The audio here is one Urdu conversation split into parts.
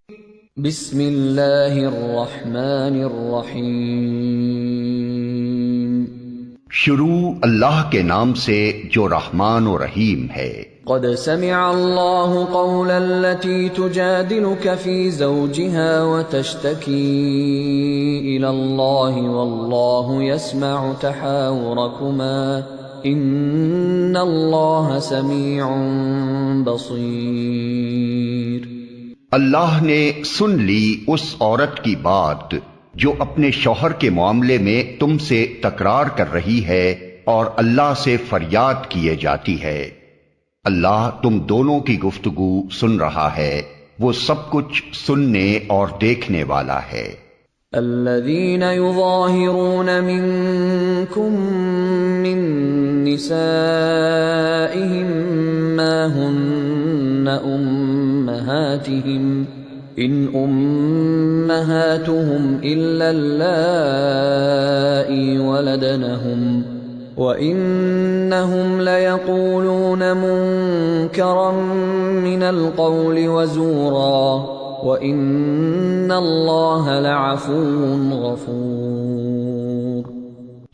بسم اللہ الرحمن الرحیم شروع اللہ کے نام سے جو رحمان و رحیم ہے۔ قد سمع اللہ قول التي تجادلك في زوجها وتشتكي إلى الله والله يسمع تحاوركما إن الله سميع بصير۔ اللہ نے سن لی اس عورت کی بات جو اپنے شوہر کے معاملے میں تم سے تکرار کر رہی ہے اور اللہ سے فریاد کیے جاتی ہے۔ اللہ تم دونوں کی گفتگو سن رہا ہے، وہ سب کچھ سننے اور دیکھنے والا ہے۔ الذين يظاهرون منكم من نسائهم ما هن أمهاتهم إن أمهاتهم إلا اللائي ولدنهم وَإِنَّهُمْ لَيَقُولُونَ مُنكَرًا مِنَ الْقَوْلِ وَزُورًا وَإِنَّ اللَّهَ لَعَفُوٌّ غَفُورٌ۔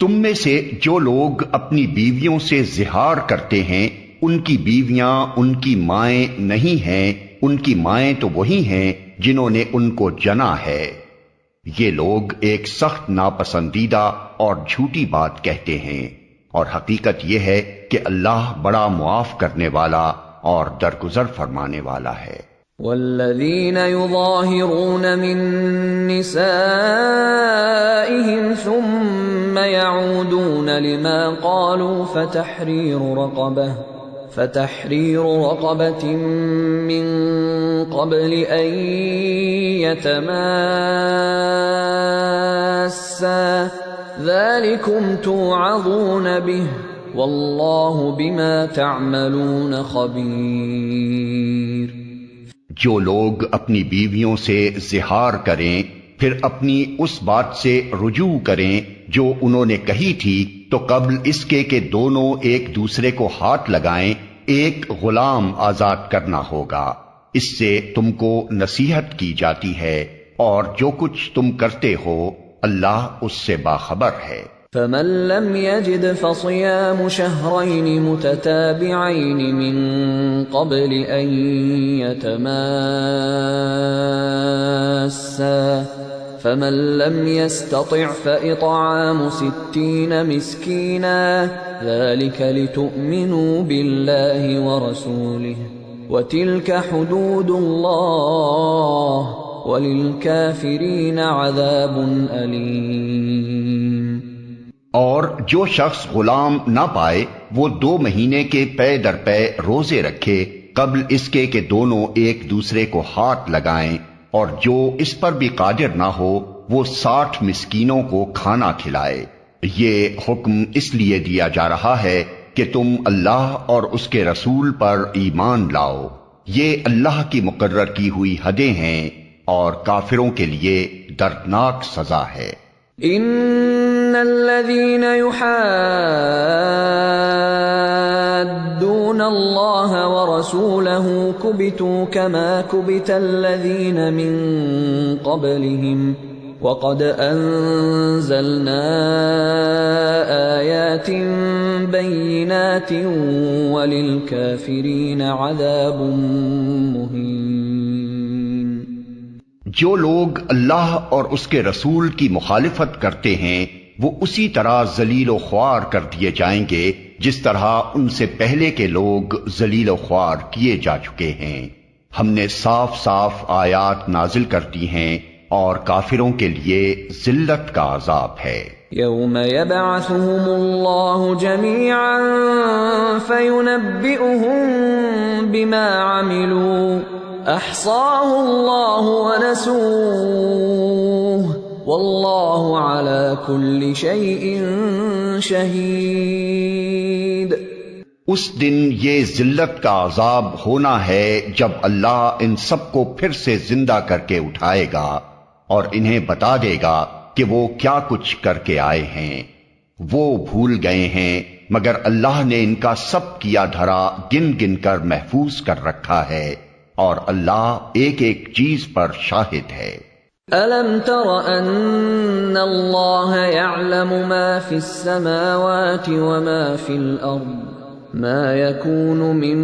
تم میں سے جو لوگ اپنی بیویوں سے زہار کرتے ہیں ان کی بیویاں ان کی مائیں نہیں ہیں، ان کی مائیں تو وہی ہیں جنہوں نے ان کو جنا ہے۔ یہ لوگ ایک سخت ناپسندیدہ اور جھوٹی بات کہتے ہیں، اور حقیقت یہ ہے کہ اللہ بڑا معاف کرنے والا اور درگزر فرمانے والا ہے۔ والذین یظاہرون من نسائهم ثم يعودون لما قالوا فتحرير رقبة من قبل أن يتماسا ذلكم توعظون به واللہ بما تعملون خبیر۔ جو لوگ اپنی بیویوں سے زہار کریں پھر اپنی اس بات سے رجوع کریں جو انہوں نے کہی تھی تو قبل اس کے کہ دونوں ایک دوسرے کو ہاتھ لگائیں ایک غلام آزاد کرنا ہوگا، اس سے تم کو نصیحت کی جاتی ہے، اور جو کچھ تم کرتے ہو اللہ اس سے باخبر ہے۔ فمن لم يجد فصيام شهرين متتابعين من قبل أن يتماسا فمن لم يستطع فإطعام 60 مسكينا ذلك لتؤمنوا بالله ورسوله وتلك حدود الله وَلِلْكَافِرِينَ عَذَابٌ أَلِيمٌ۔ اور جو شخص غلام نہ پائے وہ 2 مہینے کے پے در پے روزے رکھے قبل اس کے کہ دونوں ایک دوسرے کو ہاتھ لگائیں، اور جو اس پر بھی قادر نہ ہو وہ 60 مسکینوں کو کھانا کھلائے۔ یہ حکم اس لیے دیا جا رہا ہے کہ تم اللہ اور اس کے رسول پر ایمان لاؤ۔ یہ اللہ کی مقرر کی ہوئی حدیں ہیں اور کافروں کے لیے دردناک سزا ہے۔ ان الذين يحادون الله ورسوله كبتوا كما كبت الذين من قبلهم وقد انزلنا آيات بينات وللكافرين عذاب مهين۔ جو لوگ اللہ اور اس کے رسول کی مخالفت کرتے ہیں وہ اسی طرح ذلیل و خوار کر دیے جائیں گے جس طرح ان سے پہلے کے لوگ ذلیل و خوار کیے جا چکے ہیں۔ ہم نے صاف صاف آیات نازل کر دی ہیں اور کافروں کے لیے ذلت کا عذاب ہے۔ یوم یبعثهم اللہ جميعا فینبئهم بما عملوا احصاہ اللہ ونسوہ واللہ علی کل شیء شہید۔ اس دن یہ ذلت کا عذاب ہونا ہے جب اللہ ان سب کو پھر سے زندہ کر کے اٹھائے گا اور انہیں بتا دے گا کہ وہ کیا کچھ کر کے آئے ہیں۔ وہ بھول گئے ہیں مگر اللہ نے ان کا سب کیا دھرا گن گن کر محفوظ کر رکھا ہے۔ اور اللہ ایک ایک چیز پر شاہد ہے۔ أَلَمْ تَرَ أَنَّ اللَّهَ يَعْلَمُ مَا فِي السَّمَاوَاتِ وَمَا فِي الْأَرْضِ مَا يَكُونُ مِن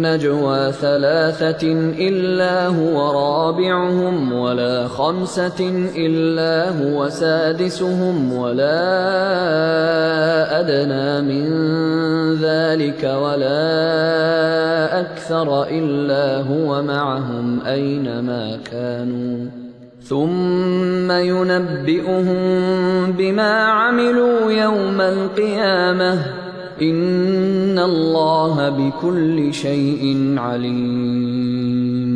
نَّجْوَىٰ ثَلَاثَةٍ إِلَّا هُوَ رَابِعُهُمْ وَلَا خَمْسَةٍ إِلَّا هُوَ سَادِسُهُمْ وَلَا أَدْنَىٰ مِن ذَٰلِكَ وَلَا أَكْثَرَ إِلَّا هُوَ مَعَهُمْ أَيْنَمَا كَانُوا ثُمَّ يُنَبِّئُهُم بِمَا عَمِلُوا يَوْمَ الْقِيَامَةِ إِنَّ اللَّهَ بِكُلِّ شَيْءٍ عَلِيمٌ۔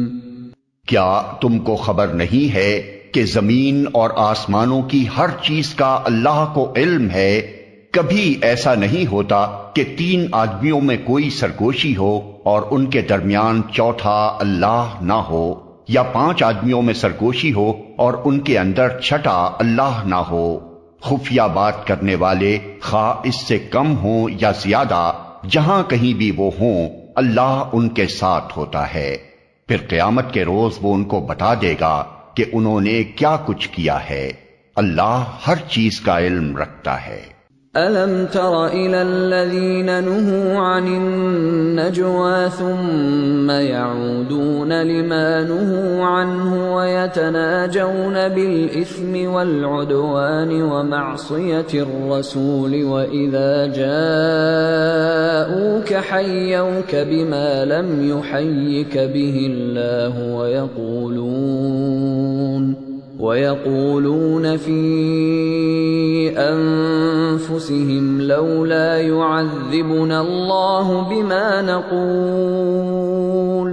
کیا تم کو خبر نہیں ہے کہ زمین اور آسمانوں کی ہر چیز کا اللہ کو علم ہے؟ کبھی ایسا نہیں ہوتا کہ 3 آدمیوں میں کوئی سرگوشی ہو اور ان کے درمیان چوتھا اللہ نہ ہو، یا 5 آدمیوں میں سرگوشی ہو اور ان کے اندر چھٹا اللہ نہ ہو۔ خفیہ بات کرنے والے خواہ اس سے کم ہوں یا زیادہ، جہاں کہیں بھی وہ ہوں، اللہ ان کے ساتھ ہوتا ہے۔ پھر قیامت کے روز وہ ان کو بتا دے گا کہ انہوں نے کیا کچھ کیا ہے۔ اللہ ہر چیز کا علم رکھتا ہے۔ أَلَمْ تَرَ إِلَى الَّذِينَ نُهُوا عَنِ النَّجْوَىٰ ثُمَّ يَعُودُونَ لِمَا نُهُوا عَنْهُ وَيَتَنَاجَوْنَ بِالْإِثْمِ وَالْعُدْوَانِ وَمَعْصِيَةِ الرَّسُولِ وَإِذَا جَاءُوكَ حَيَّوْكَ بِمَا لَمْ يُحَيِّكَ بِهِ اللَّهُ وَيَقُولُونَ فِي أَنفُسِهِمْ لَوْلَا يُعَذِّبُنَا اللَّهُ بِمَا نَقُولُ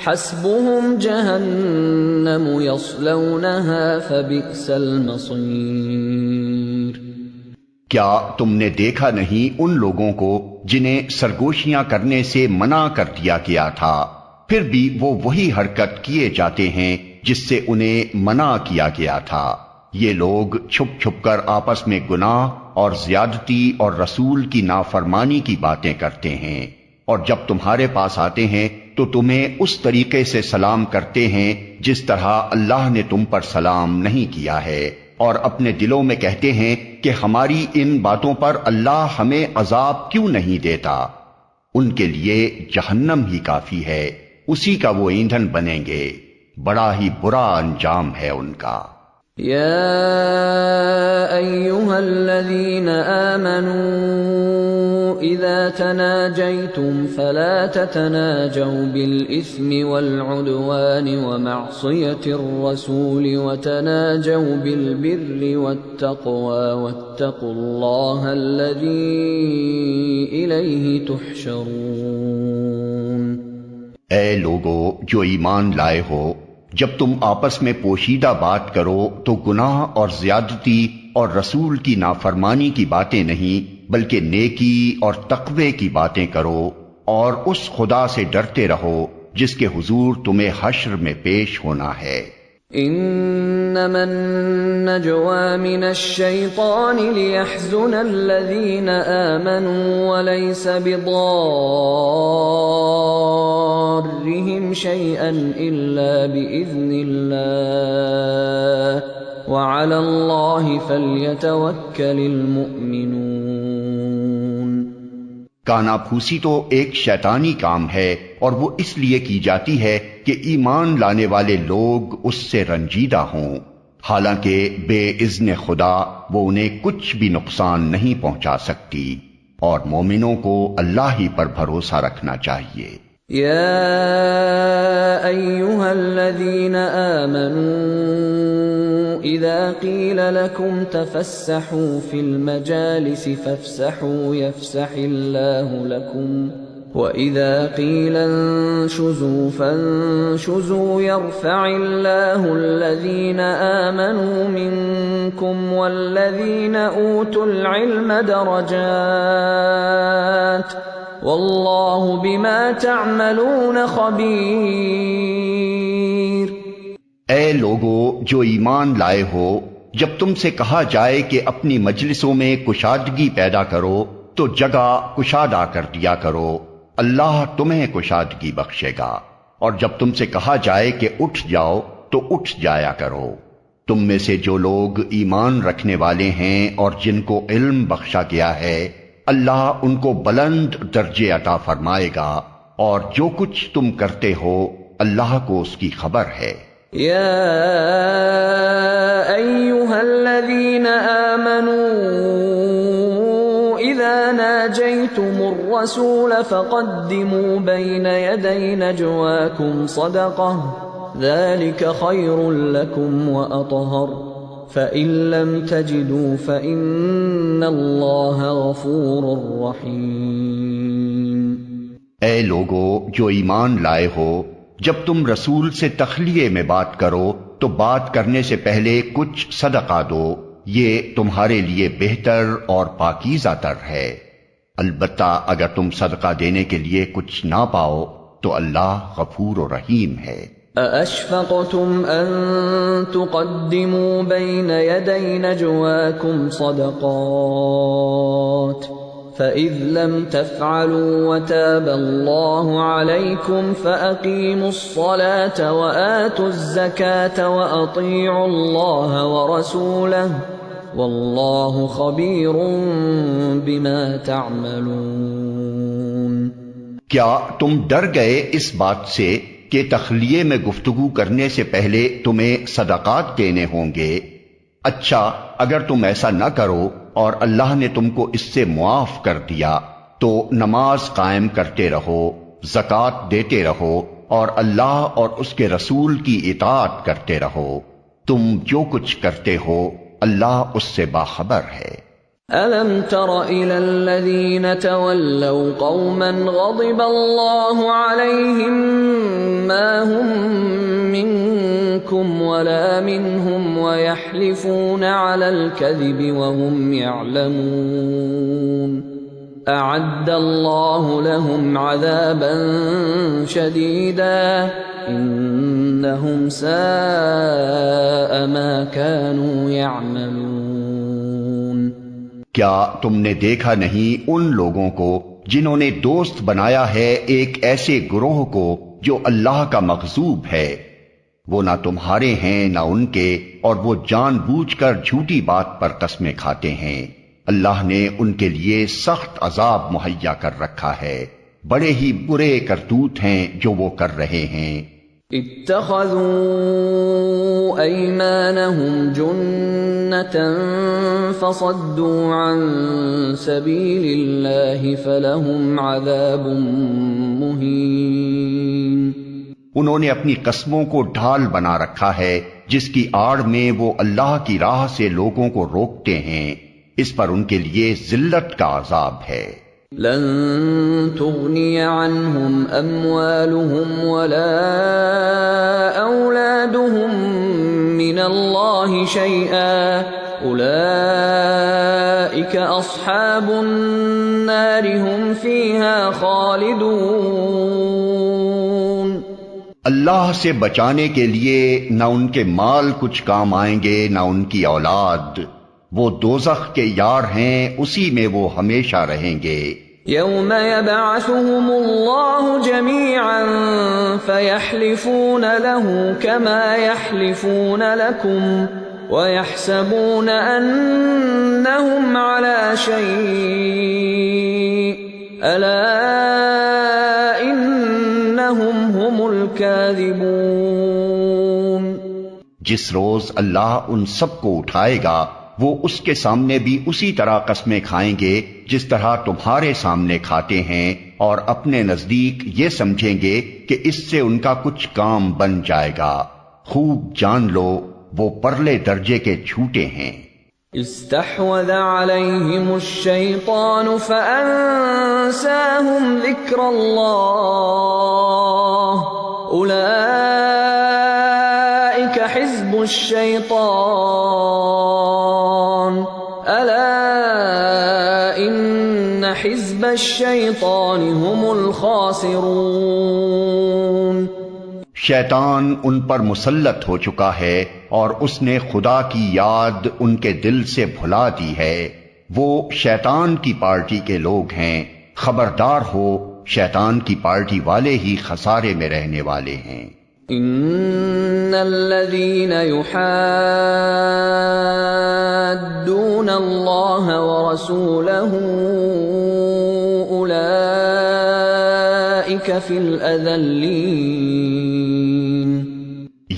حَسْبُهُمْ جَهَنَّمُ يَصْلَوْنَهَا فَبِئْسَ الْمَصِيرُ۔ کیا تم نے دیکھا نہیں ان لوگوں کو جنہیں سرگوشیاں کرنے سے منع کر دیا گیا تھا، پھر بھی وہ وہی حرکت کیے جاتے ہیں جس سے انہیں منع کیا گیا تھا۔ یہ لوگ چھپ چھپ کر آپس میں گناہ اور زیادتی اور رسول کی نافرمانی کی باتیں کرتے ہیں، اور جب تمہارے پاس آتے ہیں تو تمہیں اس طریقے سے سلام کرتے ہیں جس طرح اللہ نے تم پر سلام نہیں کیا ہے، اور اپنے دلوں میں کہتے ہیں کہ ہماری ان باتوں پر اللہ ہمیں عذاب کیوں نہیں دیتا۔ ان کے لیے جہنم ہی کافی ہے، اسی کا وہ ایندھن بنیں گے، بڑا ہی برا انجام ہے ان کا۔ یا ایھا الذین آمنوا اذا تناجیتم فلا تتناجوا بالاثم والعدوان ومعصیة الرسول وتناجوا بالبر والتقوى واتقوا اللہ الذی الیہ تحشرون۔ اے لوگو جو ایمان لائے ہو، جب تم آپس میں پوشیدہ بات کرو تو گناہ اور زیادتی اور رسول کی نافرمانی کی باتیں نہیں بلکہ نیکی اور تقوی کی باتیں کرو، اور اس خدا سے ڈرتے رہو جس کے حضور تمہیں حشر میں پیش ہونا ہے۔ انما النجوى من الشيطان ليحزن الذين آمنوا وليس بضارهم شيئا إلا بإذن الله وعلى الله فليتوكل المؤمنون۔ کانا پھوسی تو ایک شیطانی کام ہے، اور وہ اس لیے کی جاتی ہے کہ ایمان لانے والے لوگ اس سے رنجیدہ ہوں، حالانکہ بے اذن خدا وہ انہیں کچھ بھی نقصان نہیں پہنچا سکتی، اور مومنوں کو اللہ ہی پر بھروسہ رکھنا چاہیے۔ یا ایھا الذین آمنوا اذا قیل لکم تفسحوا فی المجالس فافسحوا یفسح اللہ لکم وَإِذَا قِيلَ انشُزُوا فَانشُزُوا يَرْفَعِ اللَّهُ الَّذِينَ آمَنُوا مِنكُمْ وَالَّذِينَ أُوتُوا الْعِلْمَ دَرَجَاتٍ وَاللَّهُ بِمَا تَعْمَلُونَ خَبِيرٌ۔ اے لوگو جو ایمان لائے ہو، جب تم سے کہا جائے کہ اپنی مجلسوں میں کشادگی پیدا کرو تو جگہ کشادہ کر دیا کرو، اللہ تمہیں کشادگی بخشے گا، اور جب تم سے کہا جائے کہ اٹھ جاؤ تو اٹھ جایا کرو۔ تم میں سے جو لوگ ایمان رکھنے والے ہیں اور جن کو علم بخشا گیا ہے، اللہ ان کو بلند درجے عطا فرمائے گا، اور جو کچھ تم کرتے ہو اللہ کو اس کی خبر ہے۔ یا ایھا الذین آمنوا اذا ناجیتم الرسول فقدموا بین یدی نجواکم صدقہ ذلك خیر لکم واطہر فإن لم تجدوا فإن اللہ غفور رحیم۔ اے لوگو جو ایمان لائے ہو، جب تم رسول سے تخلیے میں بات کرو تو بات کرنے سے پہلے کچھ صدقہ دو، یہ تمہارے لیے بہتر اور پاکیزہ تر ہے۔ البتہ اگر تم صدقہ دینے کے لیے کچھ نہ پاؤ تو اللہ غفور و رحیم ہے۔ أَأَشْفَقْتُمْ أَن تُقَدِّمُوا بَيْنَ يَدَيْ نَجْوَاكُمْ صَدَقَاتٍ فَإِذْ لَمْ تَفْعَلُوا وَتَابَ اللَّهُ عَلَيْكُمْ فَأَقِيمُوا الصَّلَاةَ وَآتُوا الزَّكَاةَ وَأَطِيعُوا اللَّهَ وَرَسُولَهُ وَاللَّهُ خَبِيرٌ بِمَا تَعْمَلُونَ۔ کیا تم ڈر گئے اس بات سے کہ تخلیے میں گفتگو کرنے سے پہلے تمہیں صدقات دینے ہوں گے؟ اچھا، اگر تم ایسا نہ کرو اور اللہ نے تم کو اس سے معاف کر دیا تو نماز قائم کرتے رہو، زکوٰۃ دیتے رہو، اور اللہ اور اس کے رسول کی اطاعت کرتے رہو۔ تم جو کچھ کرتے ہو اللہ اس سے باخبر ہے۔ أَلَمْ تَرَ إِلَى الَّذِينَ تَوَلَّوْا قَوْمًا غَضِبَ اللَّهُ عَلَيْهِمْ مَا هُمْ مِنكُمْ وَلَا مِنْهُمْ وَيَحْلِفُونَ عَلَى الْكَذِبِ وَهُمْ يَعْلَمُونَ أَعَدَّ اللَّهُ لَهُمْ عَذَابًا شَدِيدًا إِنَّهُمْ سَاءَ مَا كَانُوا يَعْمَلُونَ۔ کیا تم نے دیکھا نہیں ان لوگوں کو جنہوں نے دوست بنایا ہے ایک ایسے گروہ کو جو اللہ کا مغضوب ہے؟ وہ نہ تمہارے ہیں نہ ان کے، اور وہ جان بوجھ کر جھوٹی بات پر قسمیں کھاتے ہیں۔ اللہ نے ان کے لیے سخت عذاب مہیا کر رکھا ہے، بڑے ہی برے کرتوت ہیں جو وہ کر رہے ہیں۔ اتخذوا ایمانہم جنة فصدوا عن سبیل اللہ فلہم عذاب مہین۔ انہوں نے اپنی قسموں کو ڈھال بنا رکھا ہے جس کی آڑ میں وہ اللہ کی راہ سے لوگوں کو روکتے ہیں، اس پر ان کے لیے ذلت کا عذاب ہے۔ لن تغنی عنہم اموالہم ولا اولادہم من اللہ شیئا اولئک اصحاب النار ہم فیہا خالدون۔ اللہ سے بچانے کے لیے نہ ان کے مال کچھ کام آئیں گے نہ ان کی اولاد، وہ دوزخ کے یار ہیں، اسی میں وہ ہمیشہ رہیں گے۔ یوم یبعثہم اللہ جمیعا فیحلفون له کما یحلفون لکم ویحسبون انہم علی شیء الا انہم هم الکاذبون۔ جس روز اللہ ان سب کو اٹھائے گا وہ اس کے سامنے بھی اسی طرح قسمیں کھائیں گے جس طرح تمہارے سامنے کھاتے ہیں، اور اپنے نزدیک یہ سمجھیں گے کہ اس سے ان کا کچھ کام بن جائے گا۔ خوب جان لو وہ پرلے درجے کے جھوٹے ہیں۔ استحوذ علیہم الشیطان فانساہم ذکر اللہ اولئک حزب الشیطان الا ان حزب الشیطان هم الخاسرون۔ شیطان ان پر مسلط ہو چکا ہے اور اس نے خدا کی یاد ان کے دل سے بھلا دی ہے۔ وہ شیطان کی پارٹی کے لوگ ہیں، خبردار ہو شیطان کی پارٹی والے ہی خسارے میں رہنے والے ہیں۔ ان الذين يحادون الله ورسوله اولئك في الاذلين،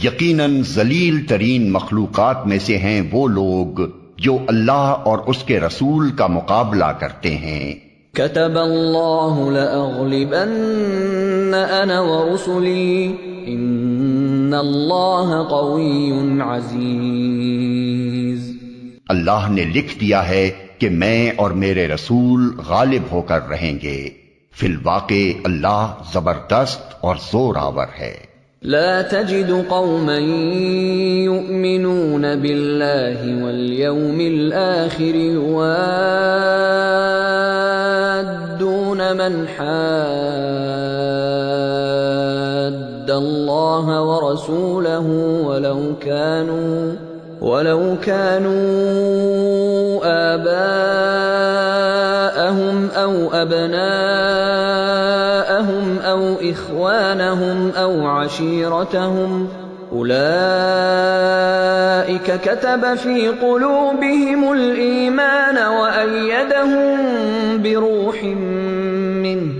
یقیناً ذلیل ترین مخلوقات میں سے ہیں وہ لوگ جو اللہ اور اس کے رسول کا مقابلہ کرتے ہیں۔ كتب الله لأغلبن أنا ورسلي إن الله قوي عزيز، اللہ نے لکھ دیا ہے کہ میں اور میرے رسول غالب ہو کر رہیں گے، فی الواقع اللہ زبردست اور زور آور ہے۔ لا تجد قوما يؤمنون بالله واليوم الآخر يوادون من حاد الله ورسوله ولو كانوا آباءهم أو أبناءهم أو إخوانهم أو عشيرتهم أولئك كتب في قلوبهم الإيمان وأيدهم بروح منه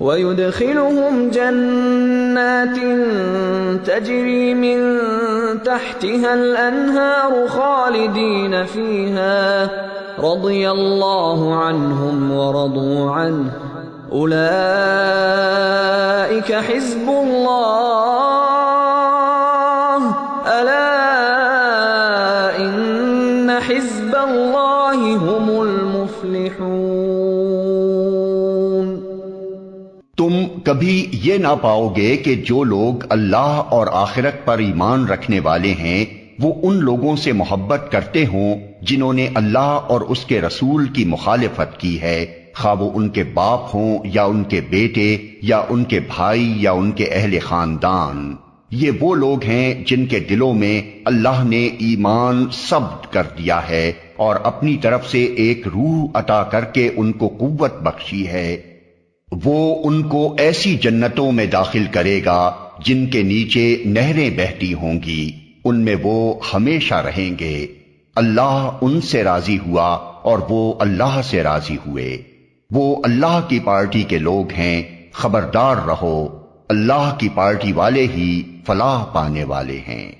ويدخلهم جنات تجري من تحتها الأنهار خالدين فيها رضي الله عنهم ورضوا عنه أولئك حزب الله ألا إن حزب الله هم المفلحون۔ تم کبھی یہ نہ پاؤ گے کہ جو لوگ اللہ اور آخرت پر ایمان رکھنے والے ہیں وہ ان لوگوں سے محبت کرتے ہوں جنہوں نے اللہ اور اس کے رسول کی مخالفت کی ہے، خواہ وہ ان کے باپ ہوں یا ان کے بیٹے یا ان کے بھائی یا ان کے اہل خاندان۔ یہ وہ لوگ ہیں جن کے دلوں میں اللہ نے ایمان ثبت کر دیا ہے اور اپنی طرف سے ایک روح عطا کر کے ان کو قوت بخشی ہے۔ وہ ان کو ایسی جنتوں میں داخل کرے گا جن کے نیچے نہریں بہتی ہوں گی، ان میں وہ ہمیشہ رہیں گے۔ اللہ ان سے راضی ہوا اور وہ اللہ سے راضی ہوئے۔ وہ اللہ کی پارٹی کے لوگ ہیں، خبردار رہو، اللہ کی پارٹی والے ہی فلاح پانے والے ہیں۔